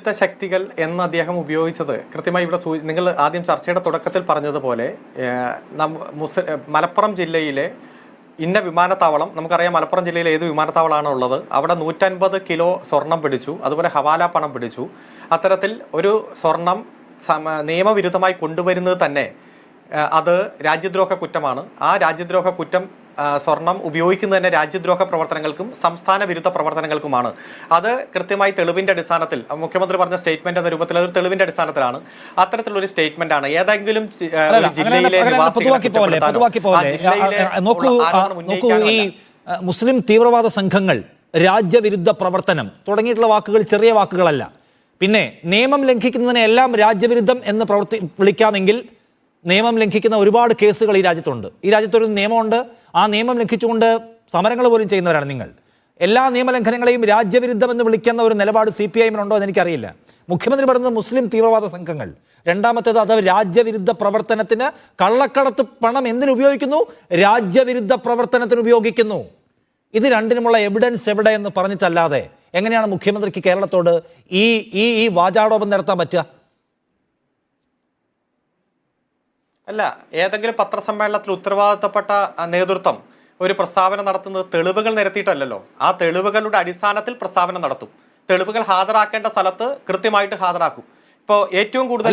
രാജ്യവിരുദ്ധ ശക്തികൾ എന്ന് അദ്ദേഹം ഉപയോഗിച്ചത് കൃത്യമായി ഇവിടെ നിങ്ങൾ ആദ്യം ചർച്ചയുടെ തുടക്കത്തിൽ പറഞ്ഞതുപോലെ മലപ്പുറം ജില്ലയിലെ ഇന്ന വിമാനത്താവളം, നമുക്കറിയാം മലപ്പുറം ജില്ലയിൽ ഏത് വിമാനത്താവളമാണ് ഉള്ളത്, അവിടെ 150 കിലോ സ്വർണം പിടിച്ചു, അതുപോലെ ഹവാല പണം പിടിച്ചു. അത്തരത്തിൽ ഒരു സ്വർണം നിയമവിരുദ്ധമായി കൊണ്ടുവരുന്നത് തന്നെ അത് രാജ്യദ്രോഹ കുറ്റമാണ്. ആ രാജ്യദ്രോഹ കുറ്റം സ്വർണം ഉപയോഗിക്കുന്നത് തന്നെ രാജ്യദ്രോഹ പ്രവർത്തനങ്ങൾക്കും സംസ്ഥാന വിരുദ്ധ പ്രവർത്തനങ്ങൾക്കുമാണ്. അത് കൃത്യമായി തെളിവിന്റെ അടിസ്ഥാനത്തിൽ മുഖ്യമന്ത്രി പറഞ്ഞ സ്റ്റേറ്റ്മെന്റ് എന്ന രൂപത്തിൽ അതൊരു തെളിവിന്റെ അടിസ്ഥാനത്തിലാണ്. അത്തരത്തിലൊരു സ്റ്റേറ്റ്മെന്റ് ആണ്. ഏതെങ്കിലും ജില്ലയിലെ ഈ മുസ്ലിം തീവ്രവാദ സംഘങ്ങൾ, രാജ്യവിരുദ്ധ പ്രവർത്തനം തുടങ്ങിയിട്ടുള്ള വാക്കുകൾ ചെറിയ വാക്കുകളല്ല. പിന്നെ നിയമം ലംഘിക്കുന്നതിനെ എല്ലാം രാജ്യവിരുദ്ധം എന്ന് വിളിക്കാമെങ്കിൽ നിയമം ലംഘിക്കുന്ന ഒരുപാട് കേസുകൾ ഈ രാജ്യത്തുണ്ട്. ഈ രാജ്യത്തൊരു നിയമമുണ്ട്. ആ നിയമം ലംഘിച്ചുകൊണ്ട് സമരങ്ങൾ പോലും ചെയ്യുന്നവരാണ് നിങ്ങൾ. എല്ലാ നിയമലംഘനങ്ങളെയും രാജ്യവിരുദ്ധം എന്ന് വിളിക്കുന്ന ഒരു നിലപാട് CPIM ഉണ്ടോ എന്ന് എനിക്കറിയില്ല. മുഖ്യമന്ത്രി പറയുന്നത് മുസ്ലിം തീവ്രവാദ സംഘങ്ങൾ, രണ്ടാമത്തേത് അത് രാജ്യവിരുദ്ധ പ്രവർത്തനത്തിന്, കള്ളക്കടത്ത് പണം എന്തിനുപയോഗിക്കുന്നു? രാജ്യവിരുദ്ധ പ്രവർത്തനത്തിന് ഉപയോഗിക്കുന്നു. ഇത് രണ്ടിനുമുള്ള എവിഡൻസ് എവിടെ എന്ന് പറഞ്ഞിട്ടല്ലാതെ എങ്ങനെയാണ് മുഖ്യമന്ത്രിക്ക് കേരളത്തോട് ഈ വാചാടോപം നടത്താൻ പറ്റുക? അല്ല, ഏതെങ്കിലും പത്രസമ്മേളനത്തിൽ ഉത്തരവാദിത്തപ്പെട്ട നേതൃത്വം ഒരു പ്രസ്താവന നടത്തുന്നത് തെളിവുകൾ നിരത്തിയിട്ടല്ലോ. ആ തെളിവുകളുടെ അടിസ്ഥാനത്തിൽ പ്രസ്താവന നടത്തും. തെളിവുകൾ ഹാജരാക്കേണ്ട സ്ഥലത്ത് കൃത്യമായിട്ട് ഹാജരാക്കും. ഇപ്പോ ഏറ്റവും കൂടുതൽ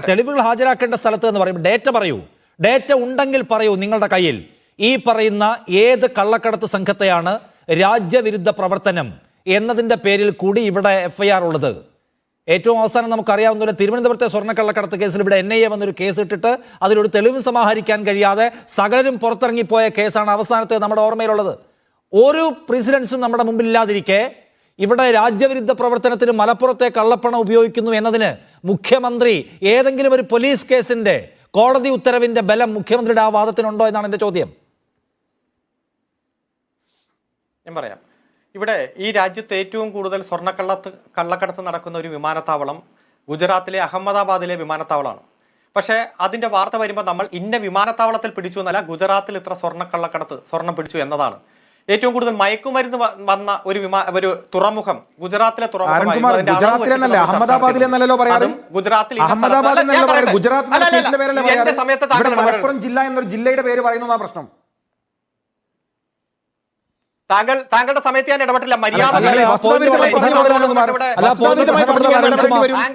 തെളിവുകൾ ഹാജരാക്കേണ്ട സ്ഥലത്ത് എന്ന് പറയുമ്പോൾ ഡേറ്റ പറയൂ. ഡേറ്റ ഉണ്ടെങ്കിൽ പറയൂ. നിങ്ങളുടെ കയ്യിൽ ഈ പറയുന്ന ഏത് കള്ളക്കടത്ത് സംഘത്തെയാണ് രാജ്യവിരുദ്ധ പ്രവർത്തനം എന്നതിന്റെ പേരിൽ കൂടി ഇവിടെ FIR ഉള്ളത്? ഏറ്റവും അവസാനം നമുക്കറിയാവുന്ന തിരുവനന്തപുരത്തെ സ്വർണ്ണക്കള്ളക്കടത്ത് കേസിൽ ഇവിടെ NIA വന്നൊരു കേസ് ഇട്ടിട്ട് അതിലൊരു തെളിവ് സമാഹരിക്കാൻ കഴിയാതെ സകലരും പുറത്തിറങ്ങിപ്പോയ കേസാണ് അവസാനത്തെ നമ്മുടെ ഓർമ്മയിലുള്ളത്. ഒരു പ്രസിഡൻസും നമ്മുടെ മുമ്പിൽ ഇല്ലാതിരിക്കെ ഇവിടെ രാജ്യവിരുദ്ധ പ്രവർത്തനത്തിന് മലപ്പുറത്തെ കള്ളപ്പണം ഉപയോഗിക്കുന്നു എന്നതിന് മുഖ്യമന്ത്രി ഏതെങ്കിലും ഒരു പോലീസ് കേസിന്റെ കോടതി ഉത്തരവിന്റെ ബലം മുഖ്യമന്ത്രിയുടെ ആ വാദത്തിനുണ്ടോ എന്നാണ് എൻ്റെ ചോദ്യം. ഞാൻ പറയാം. ഇവിടെ ഈ രാജ്യത്ത് ഏറ്റവും കൂടുതൽ കള്ളക്കടത്ത് നടക്കുന്ന ഒരു വിമാനത്താവളം ഗുജറാത്തിലെ അഹമ്മദാബാദിലെ വിമാനത്താവളമാണ്. പക്ഷേ അതിന്റെ വാർത്ത വരുമ്പോൾ നമ്മൾ ഇന്ന വിമാനത്താവളത്തിൽ പിടിച്ചു എന്നല്ല, ഗുജറാത്തിൽ ഇത്ര സ്വർണം പിടിച്ചു എന്നതാണ്. ഏറ്റവും കൂടുതൽ മയക്കുമരുന്ന് വന്ന ഒരു തുറമുഖം ഗുജറാത്തിലെ തുറമുഖം. മലപ്പുറം ജില്ല എന്നൊരു ജില്ലയുടെ പേര് പറയുന്നതാ പ്രശ്നം. താങ്കളുടെ സമയത്ത് ഞാൻ ഇടപെട്ടില്ല.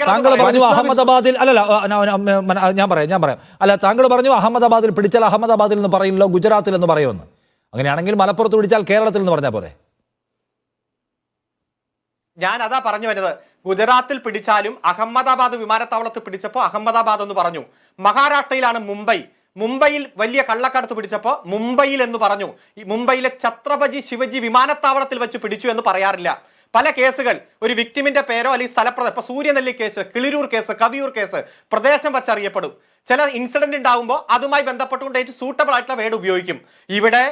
താങ്കൾ പറഞ്ഞു അഹമ്മദാബാദിൽ ഞാൻ പറയാം അല്ല, താങ്കൾ പറഞ്ഞു അഹമ്മദാബാദിൽ പിടിച്ചാൽ അഹമ്മദാബാദിൽ എന്ന് പറയില്ലോ, ഗുജറാത്തിൽ എന്ന് പറയുമെന്ന്. അങ്ങനെയാണെങ്കിൽ മലപ്പുറത്ത് പിടിച്ചാൽ കേരളത്തിൽ എന്ന് പറഞ്ഞാൽ പോരെ? ഞാൻ അതാ പറഞ്ഞു വരുന്നത്. ഗുജറാത്തിൽ പിടിച്ചാലും അഹമ്മദാബാദ് വിമാനത്താവളത്തിൽ പിടിച്ചപ്പോൾ അഹമ്മദാബാദ് എന്ന് പറഞ്ഞു. മഹാരാഷ്ട്രയിലാണ് മുംബൈയിൽ വലിയ കള്ളക്കടത്ത് പിടിച്ചപ്പോൾ മുംബൈയിൽ എന്ന് പറഞ്ഞു. ഈ മുംബൈയിലെ ഛത്രപതി ശിവജി വിമാനത്താവളത്തിൽ വെച്ച് പിടിച്ചു എന്ന് പറയാറില്ല. പല കേസുകൾ ഒരു വിക്ടിമിന്റെ പേരോ അല്ലെങ്കിൽ സ്ഥലപ്രദേശം, ഇപ്പൊ Suryanelli case, Kiliroor case, Kaviyoor case പ്രദേശം വെച്ചറിയപ്പെടും. ചില ഇൻസിഡന്റ് ഉണ്ടാകുമ്പോൾ അതുമായി ബന്ധപ്പെട്ടുകൊണ്ട് ഏറ്റവും സൂട്ടബിൾ ആയിട്ടുള്ള വേർഡ് ഉപയോഗിക്കും. ഇവിടെ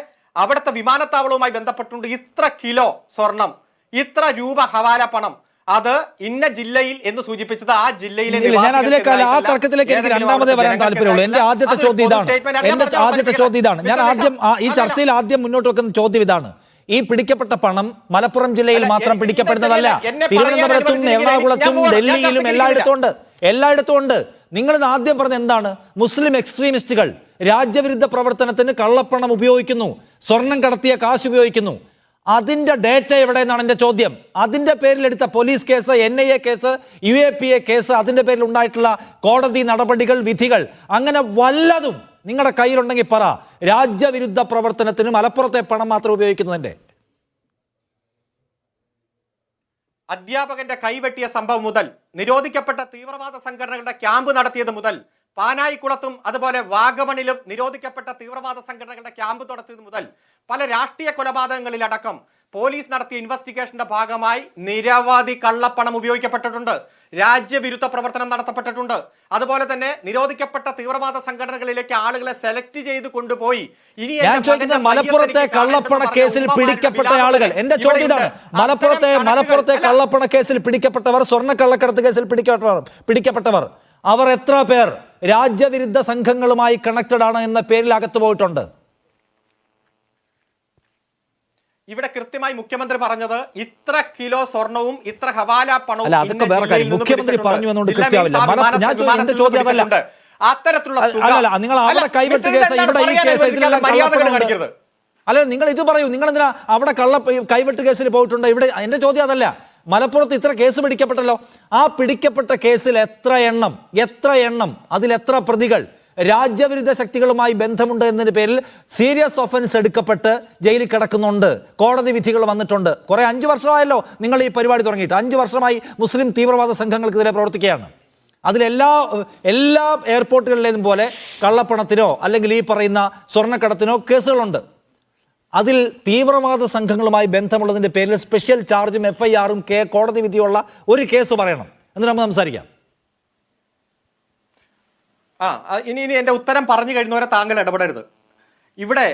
അവിടുത്തെ വിമാനത്താവളവുമായി ബന്ധപ്പെട്ടുകൊണ്ട് ഇത്ര കിലോ സ്വർണം, ഇത്ര രൂപ ഹവാല പണം, അത് ഇന്ന ജില്ലയിൽ എന്ന് സൂചിപ്പിച്ചത് ആ ജില്ലയിലെ ഞാൻ അതിലേക്ക് ആ തർക്കത്തിലേക്ക് എനിക്ക് രണ്ടാമതേ വരാൻ താല്പര്യമുള്ളൂ. എന്റെ ആദ്യത്തെ ചോദ്യം ഇതാണ്. ഞാൻ ഈ ചർച്ചയിൽ ആദ്യം മുന്നോട്ട് വെക്കുന്ന ചോദ്യം ഇതാണ്. ഈ പിടിക്കപ്പെട്ട പണം മലപ്പുറം ജില്ലയിൽ മാത്രം പിടിക്കപ്പെടുന്നതല്ല, തിരുവനന്തപുരത്തും എറണാകുളത്തും ഡൽഹിയിലും എല്ലായിടത്തും ഉണ്ട്. നിങ്ങൾ ആദ്യം പറഞ്ഞത് എന്താണ്? മുസ്ലിം എക്സ്ട്രീമിസ്റ്റുകൾ രാജ്യവിരുദ്ധ പ്രവർത്തനത്തിന് കള്ളപ്പണം ഉപയോഗിക്കുന്നു, സ്വർണം കടത്തിയ കാശ് ഉപയോഗിക്കുന്നു. അതിന്റെ ഡേറ്റ എവിടെ എന്നാണ് എൻ്റെ ചോദ്യം. അതിന്റെ പേരിൽ എടുത്ത police case, NIA case, UAPA case, അതിന്റെ പേരിൽ ഉണ്ടായിട്ടുള്ള കോടതി നടപടികൾ, വിധികൾ, അങ്ങനെ വല്ലതും നിങ്ങളുടെ കയ്യിലുണ്ടെങ്കിൽ പറ. രാജ്യവിരുദ്ധ പ്രവർത്തനത്തിന് മലപ്പുറത്തെ പണം മാത്രം ഉപയോഗിക്കുന്നതിന്റെ. അധ്യാപകന്റെ കൈവെട്ടിയ സംഭവം മുതൽ, നിരോധിക്കപ്പെട്ട തീവ്രവാദ സംഘടനകളുടെ ക്യാമ്പ് നടത്തിയത് മുതൽ, പാനായിക്കുളത്തും അതുപോലെ വാഗമണിലും നിരോധിക്കപ്പെട്ട തീവ്രവാദ സംഘടനകളുടെ ക്യാമ്പ് നടത്തിയത് മുതൽ, പല രാഷ്ട്രീയ കൊലപാതകങ്ങളിലടക്കം പോലീസ് നടത്തിയ ഇൻവെസ്റ്റിഗേഷന്റെ ഭാഗമായി നിരവധി കള്ളപ്പണം ഉപയോഗിക്കപ്പെട്ടിട്ടുണ്ട്, രാജ്യവിരുദ്ധ പ്രവർത്തനം നടത്തപ്പെട്ടിട്ടുണ്ട്. അതുപോലെ തന്നെ നിരോധിക്കപ്പെട്ട തീവ്രവാദ സംഘടനകളിലേക്ക് ആളുകളെ സെലക്ട് ചെയ്ത് കൊണ്ടുപോയി. ഇനി മലപ്പുറത്തെ കള്ളപ്പണ കേസിൽ പിടിക്കപ്പെട്ട ആളുകൾ, എന്റെ ചോദ്യം ഇതാണ്. മലപ്പുറത്തെ കള്ളപ്പണ കേസിൽ പിടിക്കപ്പെട്ടവർ, സ്വർണ്ണ കള്ളക്കടത്ത് കേസിൽ പിടിക്കപ്പെട്ടവർ അവർ എത്ര പേർ രാജ്യവിരുദ്ധ സംഘങ്ങളുമായി കണക്റ്റഡ് ആണ് എന്ന പേരിൽ അകത്തു പോയിട്ടുണ്ട്? ഇവിടെ കൃത്യമായി മുഖ്യമന്ത്രി പറഞ്ഞത് ഇത്ര കിലോ സ്വർണവും ഇത്ര ഹവാല പണവും അല്ല, അതൊക്കെ വേറെ കാര്യം. മുഖ്യമന്ത്രി പറഞ്ഞു എന്നുകൊണ്ട് കൃത്യമാവില്ല. എന്റെ ചോദ്യം അതല്ല. അത്തരത്തിലുള്ള അല്ലല്ല, നിങ്ങൾ അവിടെ കൈവെട്ട് കേസ്, ഇവിടെ ഈ കേസ്, ഇതിലെല്ലാം കള്ളപ്പണമുണ്ട്. അല്ല, നിങ്ങൾ ഇത് പറയൂ. നിങ്ങൾ എന്തിനാ അവിടെ കൈവെട്ട് കേസിൽ പോയിട്ടുണ്ട്? ഇവിടെ എന്റെ ചോദ്യം അതല്ല. മലപ്പുറത്ത് ഇത്ര കേസ് പിടിക്കപ്പെട്ടല്ലോ. ആ പിടിക്കപ്പെട്ട കേസിൽ എത്ര എണ്ണം അതിലെത്ര പ്രതികൾ രാജ്യവിരുദ്ധ ശക്തികളുമായി ബന്ധമുണ്ട് എന്നതിന് പേരിൽ സീരിയസ് ഒഫൻസ് എടുക്കപ്പെട്ട് ജയിലിൽ കിടക്കുന്നുണ്ട്. കോടതി വിധികൾ വന്നിട്ടുണ്ട്. കുറെ 5 വർഷമായല്ലോ നിങ്ങൾ ഈ പരിപാടി തുടങ്ങിയിട്ട്. 5 വർഷമായി മുസ്ലിം തീവ്രവാദ സംഘങ്ങൾക്കെതിരെ പ്രവർത്തിക്കുകയാണ്. അതിലെല്ലാ എയർപോർട്ടുകളിലേതും പോലെ കള്ളപ്പണത്തിനോ അല്ലെങ്കിൽ ഈ പറയുന്ന സ്വർണ്ണക്കടത്തിനോ കേസുകളുണ്ട്. അതിൽ തീവ്രവാദ സംഘങ്ങളുമായി ബന്ധമുള്ളതിന്റെ പേരിൽ സ്പെഷ്യൽ ചാർജും FIR-ഉം കോടതി വിധിയുള്ള ഒരു കേസ് പറയണം. എന്നിട്ട് നമുക്ക് സംസാരിക്കാം. ഇനി എന്റെ ഉത്തരം പറഞ്ഞു കഴിഞ്ഞവരെ താങ്കൾ ഇടപെടരുത്. ഇവിടെ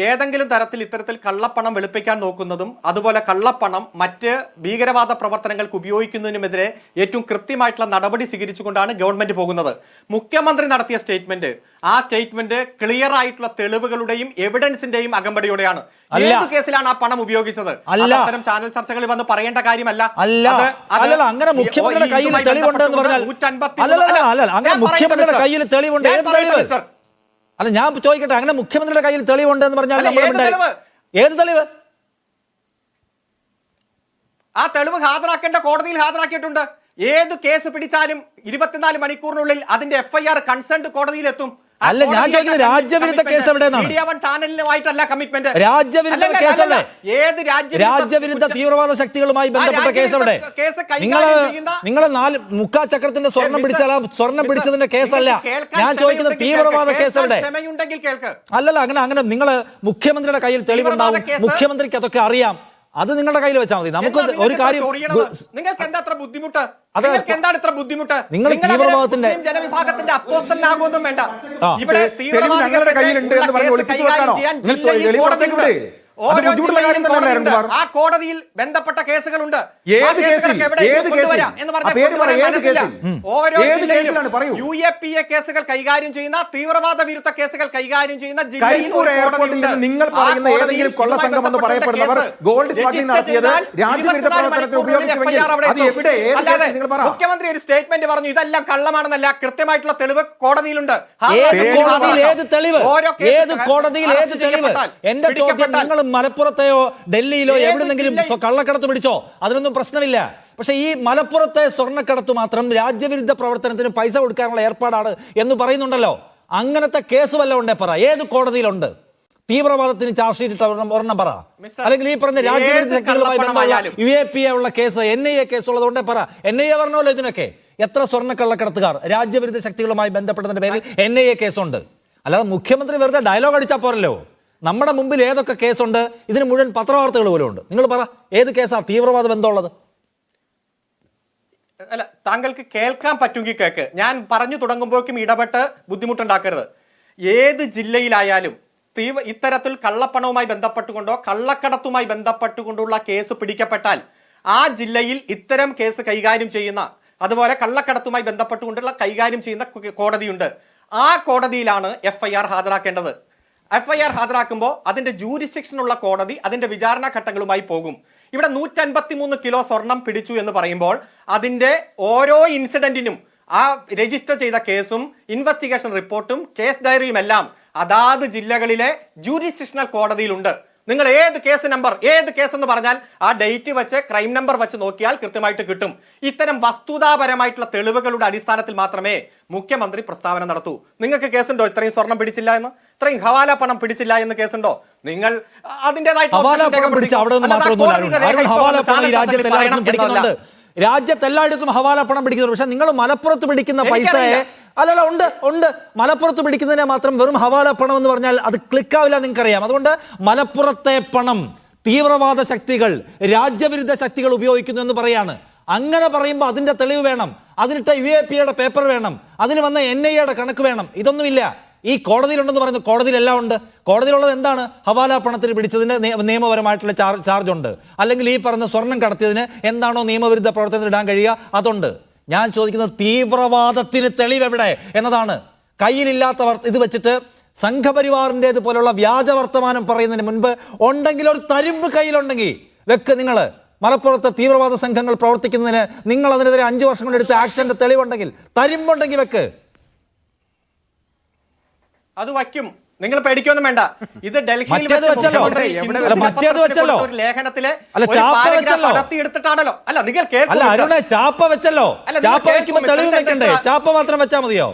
ഏതെങ്കിലും തരത്തിൽ ഇത്തരത്തിൽ കള്ളപ്പണം വെളുപ്പിക്കാൻ നോക്കുന്നതും അതുപോലെ കള്ളപ്പണം മറ്റ് ഭീകരവാദ പ്രവർത്തനങ്ങൾക്ക് ഉപയോഗിക്കുന്നതിനുമെതിരെ ഏറ്റവും കൃത്യമായിട്ടുള്ള നടപടി സ്വീകരിച്ചുകൊണ്ടാണ് ഗവൺമെന്റ് പോകുന്നത്. മുഖ്യമന്ത്രി നടത്തിയ സ്റ്റേറ്റ്മെന്റ്, ആ സ്റ്റേറ്റ്മെന്റ് ക്ലിയർ ആയിട്ടുള്ള തെളിവുകളുടെയും എവിഡൻസിന്റെയും അകമ്പടിയോടെയാണ്. ഏത് കേസിലാണ് ആ പണം ഉപയോഗിച്ചത്? അത്തരം ചാനൽ ചർച്ചകളിൽ വന്ന് പറയേണ്ട കാര്യമല്ല. അങ്ങനെ മുഖ്യമന്ത്രിയുടെ കയ്യിൽ തെളിവുണ്ട് എന്ന് പറഞ്ഞാൽ അങ്ങനെ മുഖ്യമന്ത്രിയുടെ കയ്യിൽ തെളിവുണ്ട്. ഏത് തെളിവ്? അല്ല, ഞാൻ ചോദിക്കട്ടെ, അങ്ങനെ മുഖ്യമന്ത്രിയുടെ കയ്യിൽ തെളിവുണ്ട് എന്ന് പറഞ്ഞാൽ ഏത് തെളിവ്? ആ തെളിവ് ഹാജരാക്കേണ്ട കോടതിയിൽ ഹാജരാക്കിയിട്ടുണ്ട്. ഏത് കേസ് പിടിച്ചാലും 24 മണിക്കൂറിനുള്ളിൽ അതിന്റെ FIR കൺസേൺഡ് കോടതിയിലെത്തും. അല്ല, ഞാൻ ചോദിക്കുന്നത് രാജ്യവിരുദ്ധ കേസ് എവിടെയാണ്? രാജ്യവിരുദ്ധ തീവ്രവാദ ശക്തികളുമായി ബന്ധപ്പെട്ട കേസ് എവിടെ? നിങ്ങൾ 4 മുക്കാചക്രത്തിന്റെ സ്വർണം പിടിച്ചാൽ ആ സ്വർണം പിടിച്ചതിന്റെ കേസല്ല ഞാൻ ചോദിക്കുന്നത്. തീവ്രവാദ കേസ് എവിടെ? അല്ലല്ല, അങ്ങനെ നിങ്ങൾ മുഖ്യമന്ത്രിയുടെ കയ്യിൽ തെളിവുണ്ടാവും. മുഖ്യമന്ത്രിക്ക് അതൊക്കെ അറിയാം. അത് നിങ്ങളുടെ കയ്യിൽ വെച്ചാൽ മതി. നമുക്ക് ഒരു കാര്യം, നിങ്ങൾക്ക് എന്താ ഇത്ര ബുദ്ധിമുട്ട്? നിങ്ങൾ തീവ്രവാദത്തിന്റെ ജനവിഭാഗത്തിന്റെ അപ്പോസ്തലനാകുമൊന്നും വേണ്ട. ഇവിടെ ഞങ്ങളുടെ കയ്യിലുണ്ട് എന്ന് പറഞ്ഞ് ഒളിപ്പിച്ചു വെക്കാനോ? ആ കോടതിയിൽ ബന്ധപ്പെട്ട കേസുകളുണ്ട്. UAPA കേസുകൾ കൈകാര്യം ചെയ്യുന്ന തീവ്രവാദ വിരുദ്ധ കേസുകൾ കൈകാര്യം ചെയ്യുന്ന നിങ്ങൾ പറയുന്ന ഏതെങ്കിലും കൊള്ള സംഘം എന്ന് പറയപ്പെടുന്നവർ ഗോൾഡ് സ്മഗ്ലിംഗ് നടത്തിയത് രാജ്യവിരുദ്ധ പ്രവർത്തനത്തിന് ഉപയോഗിച്ചുവെങ്കിൽ മുഖ്യമന്ത്രി ഒരു സ്റ്റേറ്റ്മെന്റ് പറഞ്ഞു ഇതെല്ലാം കള്ളമാണെന്നല്ല, കൃത്യമായിട്ടുള്ള തെളിവ് കോടതിയിലുണ്ട്. എന്റെ ചോദ്യം, നിങ്ങൾ മലപ്പുറത്തെയോ ഡൽഹിയിലോ എവിടെന്നെങ്കിലും കള്ളക്കടത്ത് പിടിച്ചോ? അതിനൊന്നും പ്രശ്നമില്ല. പക്ഷെ ഈ മലപ്പുറത്തെ സ്വർണ്ണക്കടത്ത് മാത്രം രാജ്യവിരുദ്ധ പ്രവർത്തനത്തിന് പൈസ കൊടുക്കാനുള്ള ഏർപ്പാടാണ് എന്ന് പറയുന്നുണ്ടല്ലോ. അങ്ങനത്തെ കേസ് വല്ല ഉണ്ടേ പറ. ഏത് കോടതിയിലുണ്ട്? തീവ്രവാദത്തിന് ചാർജ് ഷീറ്റ് ഇട്ട ഒരെണ്ണം പറ. അല്ലെങ്കിൽ ഈ പറഞ്ഞ രാജ്യവിരുദ്ധ ശക്തികളുമായി ബന്ധമുള്ള UAPA ഉള്ള കേസ്, NIA കേസ് ഉള്ളതുകൊണ്ടേ പറ. NIA പറഞ്ഞല്ലോ ഇതിനൊക്കെ. എത്ര സ്വർണ്ണക്കള്ളക്കടത്തുകാർ രാജ്യവിരുദ്ധ ശക്തികളുമായി ബന്ധപ്പെട്ടതിന്റെ പേരിൽ NIA കേസുണ്ട്. അല്ലാതെ മുഖ്യമന്ത്രി വെറുതെ ഡയലോഗ് അടിച്ചാൽ പോരല്ലോ. നമ്മുടെ മുമ്പിൽ ഏതൊക്കെ കേസുണ്ട്? ഇതിന് മുഴുവൻ പത്രവാർത്തകൾ പോലും ഉണ്ട്. നിങ്ങൾ പറ, ഏത് കേസാണ് തീവ്രവാദ ബന്ധമുള്ളത്? അല്ല, താങ്കൾക്ക് കേൾക്കാൻ പറ്റുമെങ്കിൽ കേൾക്ക്. ഞാൻ പറഞ്ഞു തുടങ്ങുമ്പോഴേക്കും ഇടപെട്ട് ബുദ്ധിമുട്ടുണ്ടാക്കരുത്. ഏത് ജില്ലയിലായാലും ഇത്തരത്തിൽ കള്ളപ്പണവുമായി ബന്ധപ്പെട്ടുകൊണ്ടോ കള്ളക്കടത്തുമായി ബന്ധപ്പെട്ടുകൊണ്ടുള്ള കേസ് പിടിക്കപ്പെട്ടാൽ ആ ജില്ലയിൽ ഇത്തരം കേസ് കൈകാര്യം ചെയ്യുന്ന, അതുപോലെ കള്ളക്കടത്തുമായി ബന്ധപ്പെട്ടുകൊണ്ടുള്ള കൈകാര്യം ചെയ്യുന്ന കോടതിയുണ്ട്. ആ കോടതിയിലാണ് FIR ഹാജരാക്കേണ്ടത്. FIR ഹാജരാക്കുമ്പോൾ അതിന്റെ ജൂരിസ്ഡിക്ഷനുള്ള കോടതി അതിന്റെ വിചാരണ ഘട്ടങ്ങളുമായി പോകും. ഇവിടെ 153 കിലോ സ്വർണം പിടിച്ചു എന്ന് പറയുമ്പോൾ അതിന്റെ ഓരോ ഇൻസിഡന്റിനും ആ രജിസ്റ്റർ ചെയ്ത കേസും ഇൻവെസ്റ്റിഗേഷൻ റിപ്പോർട്ടും കേസ് ഡയറിയും എല്ലാം അതാത് ജില്ലകളിലെ ജൂരിസ്ഡിക്ഷണൽ കോടതിയിലുണ്ട്. നിങ്ങൾ ഏത് കേസ് നമ്പർ, ഏത് കേസ് എന്ന് പറഞ്ഞാൽ ആ ഡേറ്റ് വെച്ച് ക്രൈം നമ്പർ വെച്ച് നോക്കിയാൽ കൃത്യമായിട്ട് കിട്ടും. ഇത്തരം വസ്തുതാപരമായിട്ടുള്ള തെളിവുകളുടെ അടിസ്ഥാനത്തിൽ മാത്രമേ മുഖ്യമന്ത്രി പ്രസ്താവന നടത്തൂ. നിങ്ങൾക്ക് കേസുണ്ടോ ഇത്രയും സ്വർണം പിടിച്ചില്ല എന്ന്, ഇത്രയും ഹവാല പണം പിടിച്ചില്ല എന്ന് കേസുണ്ടോ? നിങ്ങൾ രാജ്യത്തെല്ലായിടത്തും ഹവാല പണം പിടിക്കുന്നുണ്ട്. പക്ഷെ നിങ്ങൾ മലപ്പുറത്ത് പിടിക്കുന്ന പൈസയെ അല്ലല്ല ഉണ്ട് മലപ്പുറത്ത് പിടിക്കുന്നതിനെ മാത്രം വെറും ഹവാല പണം എന്ന് പറഞ്ഞാൽ അത് ക്ലിക്കാവില്ല, നിങ്ങൾക്കറിയാം. അതുകൊണ്ട് മലപ്പുറത്തെ പണം തീവ്രവാദ ശക്തികൾ രാജ്യവിരുദ്ധ ശക്തികൾ ഉപയോഗിക്കുന്നു എന്ന് പറയാണ്. അങ്ങനെ പറയുമ്പോൾ അതിന്റെ തെളിവ് വേണം, അതിനിട്ട UAPA പേപ്പർ വേണം, അതിന് വന്ന NIA കണക്ക് വേണം. ഇതൊന്നുമില്ല. ഈ കോടതിയിലുണ്ടെന്ന് പറയുന്നത് കോടതിയിലെല്ലാം ഉണ്ട്. കോടതിയിലുള്ളത് എന്താണ്? ഹവാല പണത്തിന് പിടിച്ചതിന് നിയമപരമായിട്ടുള്ള ചാർജ് ഉണ്ട്. അല്ലെങ്കിൽ ഈ പറഞ്ഞ സ്വർണം കടത്തിയതിന് എന്താണോ നിയമവിരുദ്ധ പ്രവർത്തനത്തിൽ ഇടാൻ കഴിയുക അതുണ്ട്. ഞാൻ ചോദിക്കുന്നത് തീവ്രവാദത്തിന് തെളിവ് എവിടെ എന്നതാണ്. കയ്യിലില്ലാത്തവർ ഇത് വെച്ചിട്ട് സംഘപരിവാറിൻ്റേത് പോലുള്ള വ്യാജ വർത്തമാനം പറയുന്നതിന് മുൻപ് ഉണ്ടെങ്കിൽ ഒരു തരിമ്പ് കയ്യിലുണ്ടെങ്കിൽ വെക്ക്. നിങ്ങൾ മലപ്പുറത്ത് തീവ്രവാദ സംഘങ്ങൾ പ്രവർത്തിക്കുന്നതിന് നിങ്ങൾ അതിനെതിരെ 5 വർഷം കൊണ്ടെടുത്ത ആക്ഷന്റെ തെളിവുണ്ടെങ്കിൽ, തരിമ്പുണ്ടെങ്കിൽ വെക്ക്. അത് വയ്ക്കും, നിങ്ങൾ പേടിക്കൊന്നും വേണ്ട. ഇത് ഡൽഹിയിൽ മറ്റേത് വെച്ചല്ലോ. മറ്റേത് വെച്ചല്ലോ. ലേഖനത്തിലെ അല്ല, ചാപ്പ വെച്ചല്ലോ. എടുത്തിട്ടാണല്ലോ. അല്ല, നിങ്ങൾ അല്ല അരുണെ, ചാപ്പ വെച്ചല്ലോ. ചാപ്പ വെക്കുമ്പോ തെളിവ് വെക്കണ്ടേ? ചാപ്പ മാത്രം വെച്ചാൽ മതിയോ?